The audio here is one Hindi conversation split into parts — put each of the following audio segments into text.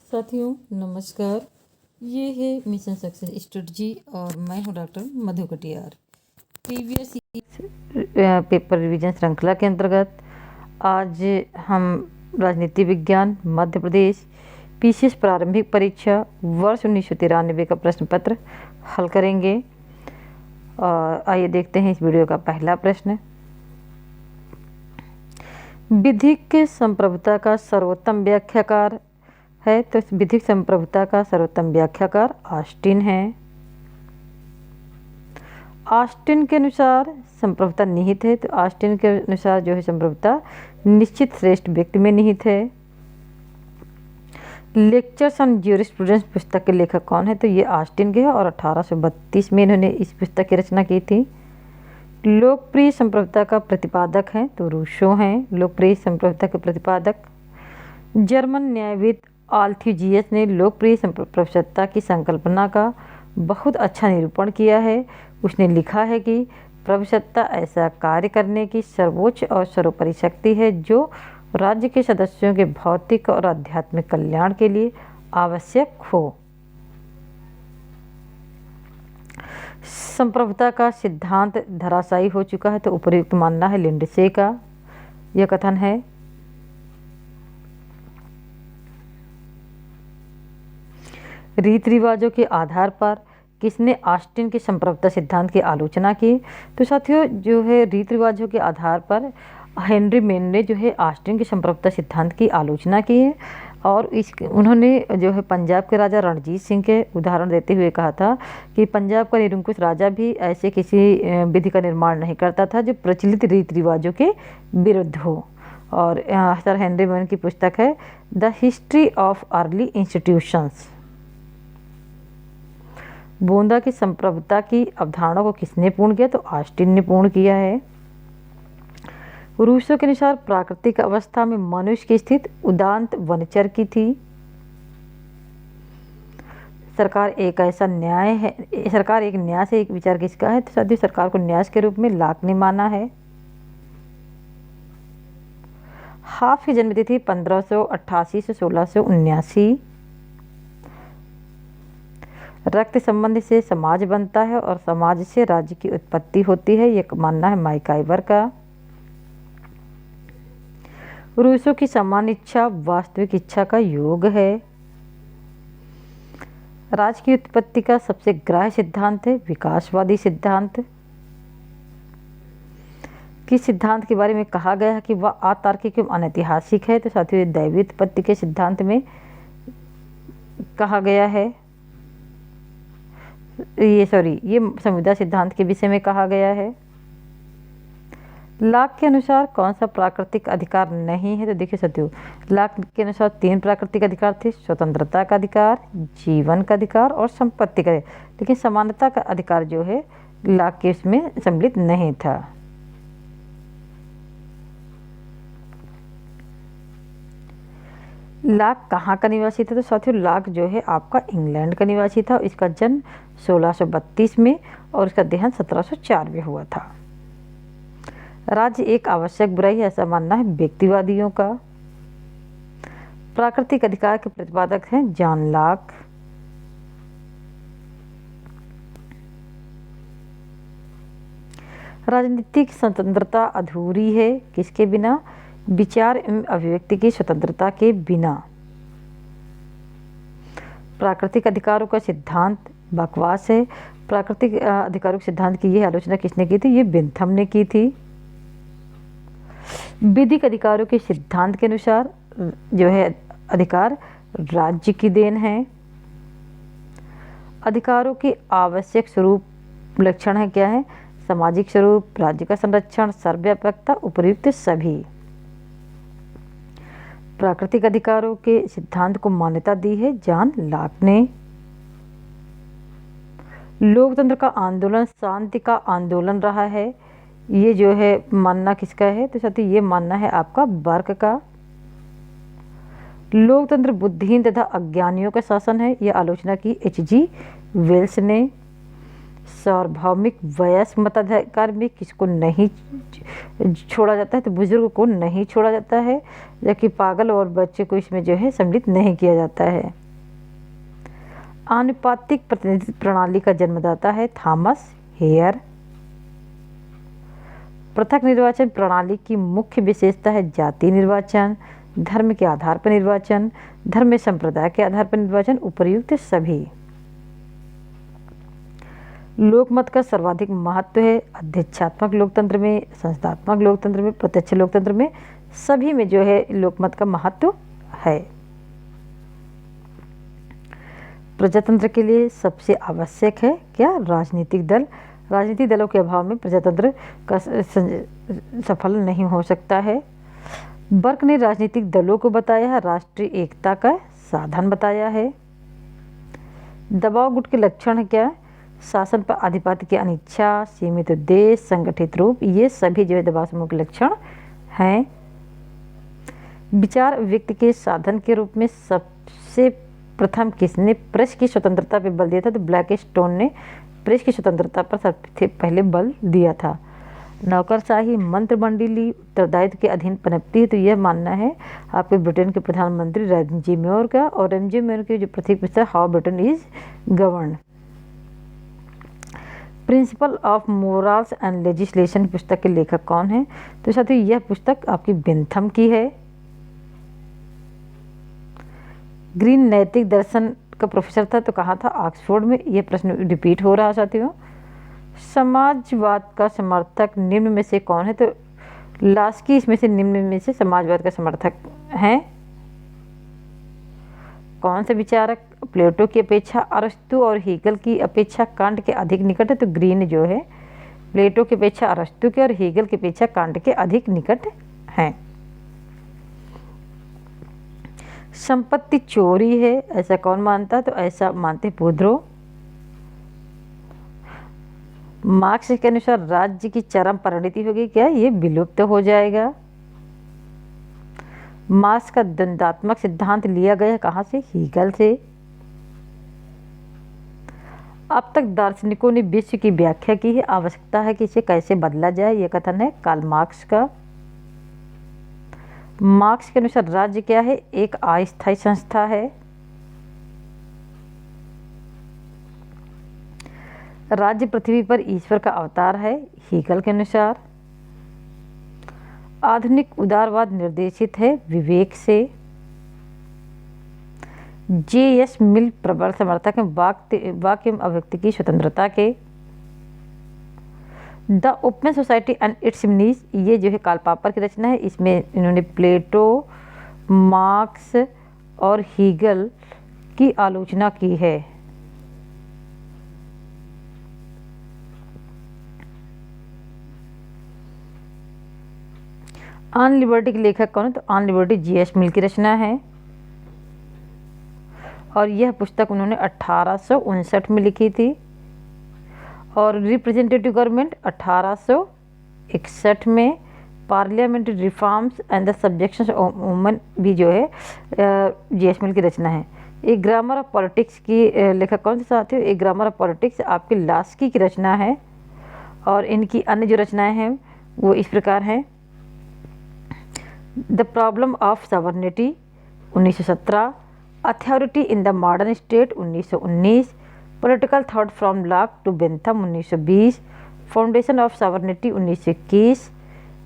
साथियों नमस्कार। ये है मिशन सक्सेस स्ट्रेटजी और मैं हूँ डॉक्टर मधु कटियार। प्रीवियस पेपर रिवीजन श्रृंखला के अंतर्गत आज हम राजनीति विज्ञान मध्य प्रदेश पीसीएस प्रारंभिक परीक्षा वर्ष 1993 का प्रश्न पत्र हल करेंगे। और आइए देखते हैं इस वीडियो का पहला प्रश्न। विधिक संप्रभुता का सर्वोत्तम व्याख्याकार है, तो इस विधिक संप्रभुता का सर्वोत्तम व्याख्याकार ऑस्टिन है। ऑस्टिन के अनुसार संप्रभुता निहित है, तो ऑस्टिन के अनुसार जो है संप्रभुता निश्चित श्रेष्ठ व्यक्ति में निहित है। लेक्चर्स ऑन ज्यूरिस्प्रूडेंस पुस्तक के लेखक कौन है, तो ये ऑस्टिन के हैं और 1832 में इन्होंने इस पुस्तक की रचना की थी। लोकप्रिय संप्रभुता का प्रतिपादक हैं, तो रूसो हैं लोकप्रिय संप्रभुता के प्रतिपादक। जर्मन न्यायविद आल्थ्यूजियस ने लोकप्रिय संप्रभुता की संकल्पना का बहुत अच्छा निरूपण किया है। उसने लिखा है कि प्रभुसत्ता ऐसा कार्य करने की सर्वोच्च और सर्वोपरि शक्ति है जो राज्य के सदस्यों के भौतिक और आध्यात्मिक कल्याण के लिए आवश्यक हो। संप्रभुता का सिद्धांत धराशायी हो चुका है, तो उपयुक्त मानना है लिंडसे का यह कथन है। रीति रिवाजों के आधार पर किसने ऑस्टिन के संप्रभुता सिद्धांत की आलोचना की, तो साथियों जो है रीति रिवाजों के आधार पर हेनरी मेन ने जो है ऑस्टिन के संप्रभुता सिद्धांत की आलोचना की है। और उन्होंने जो है पंजाब के राजा रणजीत सिंह के उदाहरण देते हुए कहा था कि पंजाब का निरंकुश राजा भी ऐसे किसी विधि का निर्माण नहीं करता था जो प्रचलित रीति रिवाजों के विरुद्ध हो। और सर हेनरी मेन की पुस्तक है the history of early institutions. बोंदा की संप्रभुता की अवधारणा को किसने पूर्ण किया, तो ऑस्टिन ने पूर्ण किया है। रूसो के अनुसार प्राकृतिक अवस्था में मनुष्य की स्थिति उदांत वनचर की थी। सरकार एक ऐसा न्याय है, सरकार एक न्याय से एक विचार किसका है, तो साथियों सरकार को न्यास के रूप में लाक ने माना है। हाफ की जन्मतिथि 1588 से 1679। रक्त संबंध से समाज बनता है और समाज से राज्य की उत्पत्ति होती है, यह मानना है माइकाइवर का। रूसो की समान इच्छा वास्तविक इच्छा का योग है। राज्य की उत्पत्ति का सबसे ग्राह्य सिद्धांत है विकासवादी सिद्धांत। किस सिद्धांत के बारे में कहा गया है कि वह अतार्किक एवं अनैतिहासिक है, तो साथियों दैवीय उत्पत्ति के सिद्धांत में कहा गया है। ये समुदाय सिद्धांत के विषय में कहा गया है। लाक के अनुसार कौन सा प्राकृतिक अधिकार नहीं है, तो देखिए साथियों लाक के अनुसार 3 प्राकृतिक अधिकार थे, स्वतंत्रता का अधिकार, जीवन का अधिकार और संपत्ति का। लेकिन समानता का अधिकार जो है लाक के इसमें सम्मिलित नहीं था। लाक कहाँ का निवासी था, तो साथियों लाक जो है आपका इंग्लैंड का निवासी था। इसका जन्म 1632 में और इसका देहांत 1704 में हुआ था। राज्य एक आवश्यक बुराई है, ऐसा मानना है व्यक्तिवादियों का। प्राकृतिक अधिकार के प्रतिपादक हैं जॉन लाक। राजनीतिक स्वतंत्रता अधूरी है किसके बिना, विचार एवं अभिव्यक्ति की स्वतंत्रता के बिना। प्राकृतिक अधिकारों का सिद्धांत बकवास है। प्राकृतिक अधिकारों के सिद्धांत की यह आलोचना किसने की थी, ये बेंथम ने की थी। विधिक अधिकारों के सिद्धांत के अनुसार जो है अधिकार राज्य की देन है। अधिकारों के आवश्यक स्वरूप लक्षण है क्या है, सामाजिक स्वरूप, राज्य का संरक्षण, सर्वव्यापकता, उपयुक्त सभी। प्राकृतिक अधिकारों के सिद्धांत को मान्यता दी है जॉन लाक ने। लोकतंत्र का आंदोलन शांति का आंदोलन रहा है, ये जो है मानना किसका है, तो साथियों ये मानना है आपका बर्क का। लोकतंत्र बुद्धिहीन तथा अज्ञानियों का शासन है, यह आलोचना की H.G. वेल्स ने। सार्वभौमिक वयस्क मताधिकार में किसको नहीं छोड़ा जाता है, तो बुजुर्ग को नहीं छोड़ा जाता है, जबकि पागल और बच्चे को इसमें जो है सम्मिलित नहीं किया जाता है। आनुपातिक प्रतिनिधित्व प्रणाली का जन्मदाता है थॉमस हेयर। पृथक निर्वाचन प्रणाली की मुख्य विशेषता है जाति निर्वाचन, धर्म के आधार पर निर्वाचन, धर्म में संप्रदाय के आधार पर निर्वाचन, उपर्युक्त सभी। लोकमत का सर्वाधिक महत्व है अध्यक्षात्मक लोकतंत्र में, संस्थात्मक लोकतंत्र में, प्रत्यक्ष लोकतंत्र में, सभी में जो है लोकमत का महत्व है। प्रजातंत्र के लिए सबसे आवश्यक है क्या? राजनीतिक दल। राजनीतिक दलों के अभाव में प्रजातंत्र का सफल नहीं हो सकता है। बर्क ने राजनीतिक दलों को बताया है राष्ट्रीय एकता का साधन बताया है। दबाव गुट के लक्षण क्या? शासन पर आधिपत्य की अनिच्छा, सीमित उद्देश्य, संगठित रूप, ये सभी जो है दबाव समूह के लक्षण हैं। विचार व्यक्ति के साधन के रूप में सबसे प्रथम किसने प्रेस की स्वतंत्रता पर बल दिया था? तो ब्लैक स्टोन ने प्रेस की स्वतंत्रता पर सबसे पहले बल दिया था। नौकरशाही मंत्रिमंडलीय उत्तरदायित्व के अधीन पनपती है, तो यह मानना है आपके ब्रिटेन के प्रधानमंत्री रैमजे मेयर का। और रैमजे मेयर की जो प्रतीक पुस्तक how Britain is govern. Principle of morals and legislation पुस्तक के लेखक कौन है? तो साथियों यह पुस्तक आपकी बेंथम की है। ग्रीन नैतिक दर्शन का प्रोफेसर था, तो कहाँ था? ऑक्सफोर्ड में। यह प्रश्न रिपीट हो रहा साथियों। समाजवाद का समर्थक निम्न में से कौन है? तो लास्की इसमें से निम्न में से समाजवाद का समर्थक हैं। कौन से विचारक प्लेटो की अपेक्षा अरस्तु और हीगल की अपेक्षा कांट के अधिक निकट है? तो ग्रीन जो है प्लेटो की अपेक्षा अरस्तु के और हीगल की अपेक्षा कांट के अधिक निकट हैं। संपत्ति चोरी है ऐसा कौन मानता? तो ऐसा मानते पूद्रो। मार्क्स के अनुसार राज्य की चरम परिणति होगी क्या? ये विलुप्त हो जाएगा। मार्क्स का द्वंद्वात्मक सिद्धांत लिया गया कहाँ से? हीगल से। अब तक दार्शनिकों ने विश्व की व्याख्या की है, आवश्यकता है कि इसे कैसे बदला जाए, यह कथन है कार्ल मार्क्स का। मार्क्स के अनुसार राज्य क्या है? एक अस्थायी संस्था है। राज्य पृथ्वी पर ईश्वर का अवतार है, हीगल के अनुसार। आधुनिक उदारवाद निर्देशित है विवेक से। जे.एस. मिल प्रबल समर्थक है वाक्य एवं अभिव्यक्ति की स्वतंत्रता के। The open society and it's needs, ये जो है कार्ल पॉपर की रचना है। इसमें इन्होंने प्लेटो, मार्क्स और हीगल की आलोचना की है। ऑन लिबर्टी के लेखक कौन है? तो ऑन लिबर्टी जी.एस. मिल की रचना है और यह पुस्तक उन्होंने 1859 में लिखी थी। और रिप्रेजेंटेटिव गवर्नमेंट 1861 में। Parliamentary reforms and the subjections of women भी जो है जी.एस. मिल की रचना है। एक ग्रामर ऑफ पॉलिटिक्स की लेखक कौन से साथियों? एक ग्रामर ऑफ पॉलिटिक्स आपके लास्की की रचना है। और इनकी अन्य जो रचनाएं हैं वो इस प्रकार हैं। The problem of sovereignty 1917, authority in the modern state 1919, political thought from Locke to Bentham 1920, foundation of sovereignty 1921,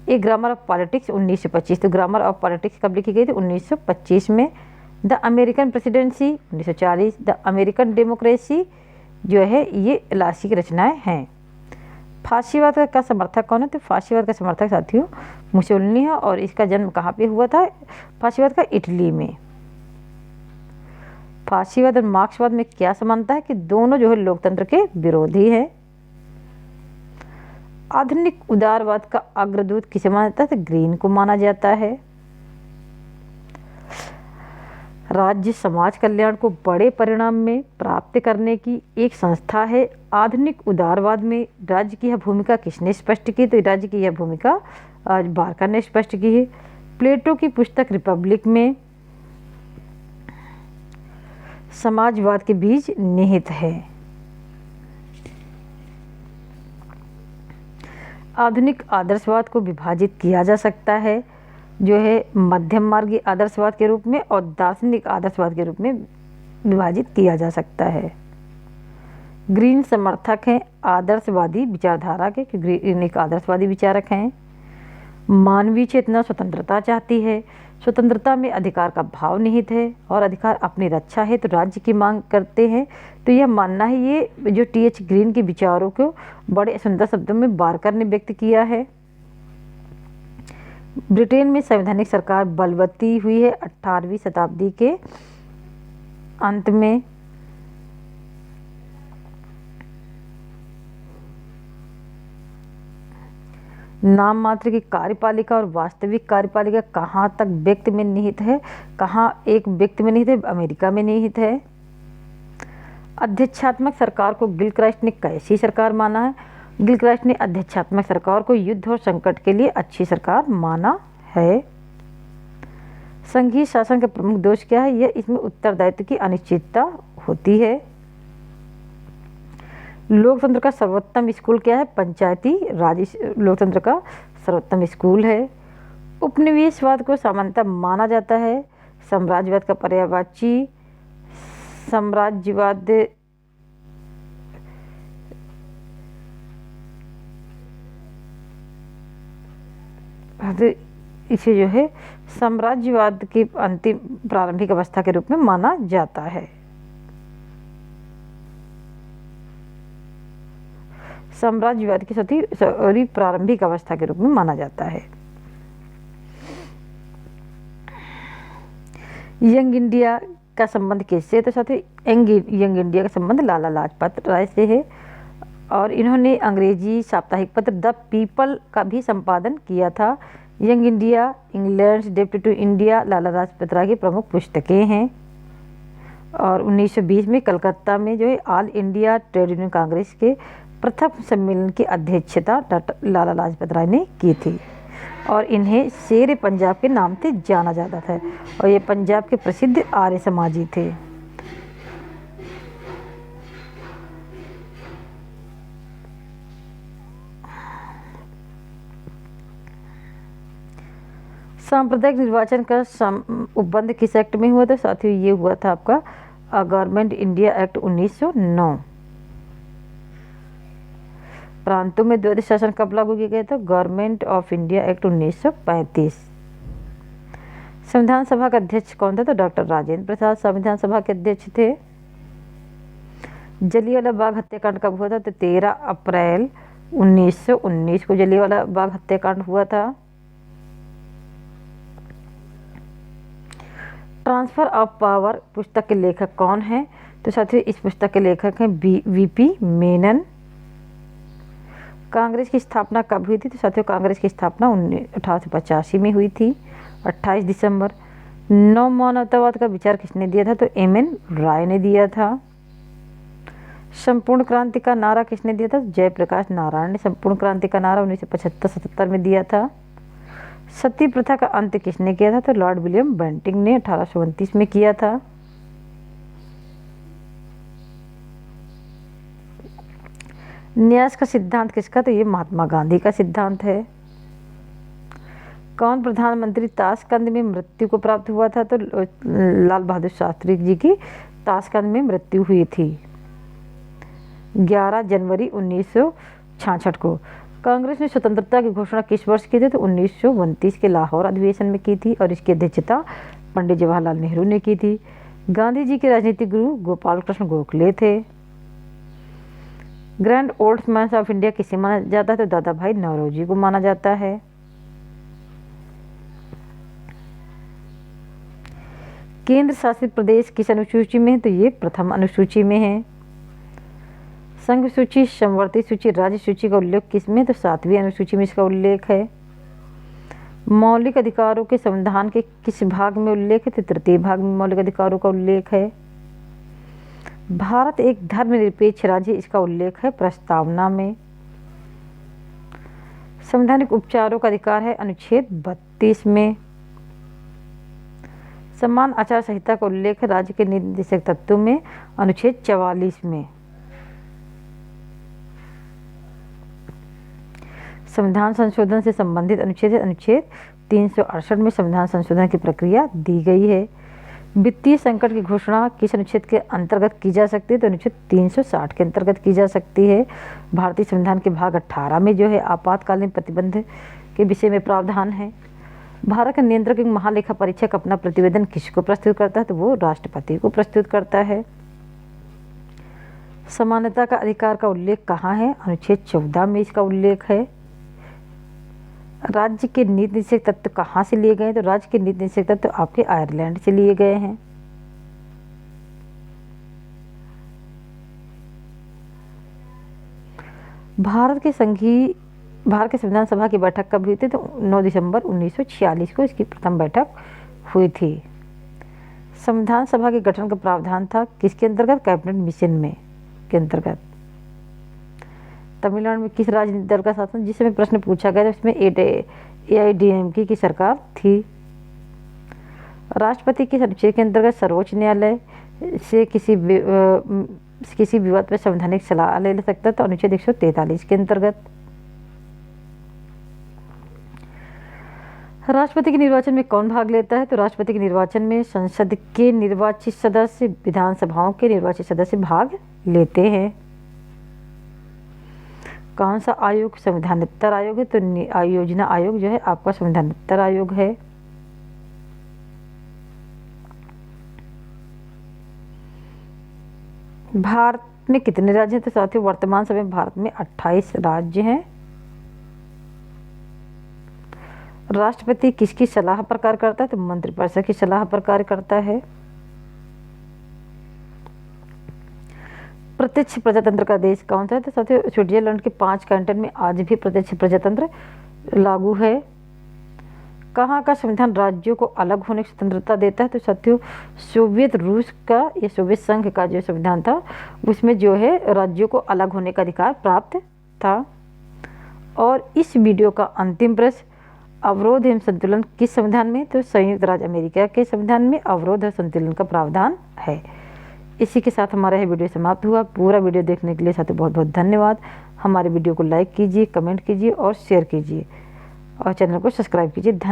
a grammar of politics 1925। तो ग्रामर ऑफ पॉलिटिक्स कब लिखी गई थी? 1925 में। The American presidency 1940, the American democracy जो है ये लास्की की रचनाएं हैं। फांसीवाद का समर्थक कौन है? तो फांसीवाद का समर्थक साथियों मुसोलिनी है। और इसका जन्म कहाँ पे हुआ था? फांसीवाद का इटली में। फांसीवाद और मार्क्सवाद में क्या समानता है? कि दोनों जो है लोकतंत्र के विरोधी है। आधुनिक उदारवाद का अग्रदूत किसे माना जाता है? तो ग्रीन को माना जाता है। राज्य समाज कल्याण को बड़े परिणाम में प्राप्त करने की एक संस्था है। आधुनिक उदारवाद में राज्य की यह भूमिका किसने स्पष्ट की? तो राज्य की यह भूमिका बार्कर ने स्पष्ट की है। प्लेटो की पुस्तक रिपब्लिक में समाजवाद के बीज निहित है। आधुनिक आदर्शवाद को विभाजित किया जा सकता है, जो है मध्यम मार्गी आदर्शवाद के रूप में और दार्शनिक आदर्शवाद के रूप में विभाजित किया जा सकता है। ग्रीन समर्थक हैं आदर्शवादी विचारधारा के, क्योंकि ग्रीन एक आदर्शवादी विचारक हैं। मानवीय चेतना स्वतंत्रता चाहती है, स्वतंत्रता में अधिकार का भाव निहित है और अधिकार अपनी रक्षा है तो राज्य की मांग करते हैं। तो यह मानना है, ये जो टी.एच. ग्रीन के विचारों को बड़े सुंदर शब्दों में बारकर ने व्यक्त किया है। ब्रिटेन में संवैधानिक सरकार बलवती हुई है 18वीं शताब्दी के अंत में। नाम मात्र की कार्यपालिका और वास्तविक कार्यपालिका कहाँ तक व्यक्ति में निहित है, कहाँ एक व्यक्ति में निहित है, अमेरिका में निहित है। अध्यक्षात्मक सरकार को गिलक्राइस्ट ने कैसी सरकार माना है? गिलक्राइस्ट ने अध्यक्षात्मक सरकार को युद्ध और संकट के लिए अच्छी सरकार माना है। संघीय शासन का प्रमुख दोष क्या है? यह इसमें उत्तरदायित्व की अनिश्चितता होती है। लोकतंत्र का सर्वोत्तम स्कूल क्या है? पंचायती राज लोकतंत्र का सर्वोत्तम स्कूल है। उपनिवेशवाद को सामान्यतः माना जाता है साम्राज्यवाद का पर्यायवाची। साम्राज्यवाद इसे जो है साम्राज्यवाद की अंतिम प्रारंभिक अवस्था के रूप में माना जाता है। साम्राज्यवाद की सभी प्रारंभिक अवस्था के रूप में माना जाता है। यंग इंडिया का संबंध किससे? तो साथी यंग इंडिया का संबंध लाला लाजपत राय से है और इन्होंने अंग्रेजी साप्ताहिक पत्र द पीपल का भी संपादन किया था। यंग इंडिया, इंग्लैंड डेप्ट टू इंडिया लाला लाजपत राय की प्रमुख पुस्तकें हैं। और 1920 में कलकत्ता में जो है all India trade union Congress के प्रथम सम्मेलन की अध्यक्षता लाला लाजपत राय ने की थी और इन्हें शेर पंजाब के नाम से जाना जाता था और ये पंजाब के प्रसिद्ध आर्य समाजी थे। सांप्रदायिक निर्वाचन का उपबंध किस एक्ट में हुआ था? साथियों ये हुआ था आपका गवर्नमेंट इंडिया एक्ट 1909। प्रांतों में द्वैध शासन कब लागू किया गया था? Government of India act 1935। संविधान सभा का अध्यक्ष कौन था? तो डॉक्टर राजेंद्र प्रसाद संविधान सभा के अध्यक्ष थे। जलियांवाला बाग हत्याकांड कब हुआ था? तो 13 अप्रैल 1919 को जलियांवाला बाग हत्याकांड हुआ था। ट्रांसफर ऑफ पावर पुस्तक के लेखक कौन है? तो साथियों इस पुस्तक के लेखक हैं वीपी मेनन। कांग्रेस की स्थापना कब हुई थी? तो साथियों कांग्रेस की स्थापना 1885 में हुई थी 28 दिसंबर। नव मानवतावाद का विचार किसने दिया था? तो एम.एन. राय ने दिया था। संपूर्ण क्रांति का नारा किसने दिया था? जयप्रकाश नारायण ने संपूर्ण क्रांति का नारा 1975-77 में दिया था। सती प्रथा का अंत किसने किया था? तो लॉर्ड विलियम बेंटिंग ने 1829 में किया था। न्यास का सिद्धांत किसका? तो ये महात्मा गांधी का सिद्धांत है। कौन प्रधानमंत्री ताशकंद में मृत्यु को प्राप्त हुआ था? तो लाल बहादुर शास्त्री जी की ताशकंद में मृत्यु हुई थी 11 जनवरी 1966 को। कांग्रेस ने स्वतंत्रता की घोषणा किस वर्ष की थी? तो 1929 के लाहौर अधिवेशन में की थी और इसकी अध्यक्षता पंडित जवाहरलाल नेहरू ने की थी। गांधी जी के राजनीतिक गुरु गोपाल कृष्ण गोखले थे। Grand old man of India किसे माना जाता है? तो दादा भाई नौरोजी को माना जाता है। केंद्र शासित प्रदेश किस अनुसूची में है? तो ये प्रथम अनुसूची में है। संघ सूची, समवर्ती सूची, राज्य सूची का उल्लेख किसमें? तो 7वीं अनुसूची में इसका उल्लेख है। मौलिक अधिकारों के संविधान के किस भाग में उल्लेख है? तो 3 भाग में मौलिक अधिकारों का उल्लेख है। भारत एक धर्मनिरपेक्ष राज्य, इसका उल्लेख है प्रस्तावना में। संवैधानिक उपचारों का अधिकार है अनुच्छेद 32 में। समान आचार संहिता का उल्लेख है राज्य के निर्देशक तत्वों में अनुच्छेद 44 में। संविधान संशोधन से संबंधित अनुच्छेद है अनुच्छेद 368 में संविधान संशोधन की प्रक्रिया दी गई है। वित्तीय संकट की घोषणा किस अनुच्छेद के अंतर्गत की जा सकती है? तो अनुच्छेद 360 के अंतर्गत की जा सकती है। भारतीय संविधान के भाग 18 में जो है आपातकालीन प्रतिबंध के विषय में प्रावधान है। भारत का नियंत्रक एवं महालेखा परीक्षक अपना प्रतिवेदन किसको प्रस्तुत करता है? तो वो राष्ट्रपति को प्रस्तुत करता है। समानता का अधिकार का उल्लेख कहाँ है? अनुच्छेद 14 में इसका उल्लेख है। राज्य के नीति निषेध तत्व कहाँ से लिए गए? तो राज्य के नीति निषेध तत्व आपके आयरलैंड से लिए गए हैं। भारत के संविधान सभा की बैठक कब हुई थी? तो 9 दिसंबर 1946 को इसकी प्रथम बैठक हुई थी। संविधान सभा के गठन का प्रावधान था किसके अंतर्गत? कैबिनेट मिशन में के अंतर्गत। तमिलनाडु में किस राजनीतिक दल का शासन? जिसमें प्रश्न पूछा गया इसमें AIADMK की सरकार थी। राष्ट्रपति किस अनुच्छेद के अंतर्गत सर्वोच्च न्यायालय से किसी विवाद पर संवैधानिक सलाह ले सकता है? तो अनुच्छेद 143 के अंतर्गत। राष्ट्रपति के निर्वाचन में कौन भाग लेता है? तो राष्ट्रपति के निर्वाचन में संसद के निर्वाचित सदस्य, विधानसभाओं के निर्वाचित सदस्य भाग लेते हैं। कौन सा आयोग संविधानोत्तर आयोग है? तो योजना आयोग जो है आपका संविधानोत्तर आयोग है। भारत में कितने राज्य हैं? तो साथियों वर्तमान समय में भारत में 28 राज्य हैं। राष्ट्रपति किसकी सलाह पर कार्य करता है? तो मंत्रिपरिषद की सलाह पर कार्य करता है। प्रत्यक्ष प्रजातंत्र का देश कौन सा है? तो साथियों स्विट्जरलैंड के 5 कैंटन में आज भी प्रत्यक्ष प्रजातंत्र लागू है। कहाँ का संविधान राज्यों को अलग होने की स्वतंत्रता देता है? तो साथियों सोवियत रूस का या सोवियत संघ का जो संविधान था उसमें जो है राज्यों को अलग होने का अधिकार प्राप्त था। और इस वीडियो का अंतिम प्रश्न, अवरोध एवं संतुलन किस संविधान में? तो संयुक्त राज्य अमेरिका के संविधान में अवरोध और संतुलन का प्रावधान है। इसी के साथ हमारा यह वीडियो समाप्त हुआ। पूरा वीडियो देखने के लिए साथियों बहुत बहुत धन्यवाद। हमारे वीडियो को लाइक कीजिए, कमेंट कीजिए और शेयर कीजिए और चैनल को सब्सक्राइब कीजिए। धन्यवाद।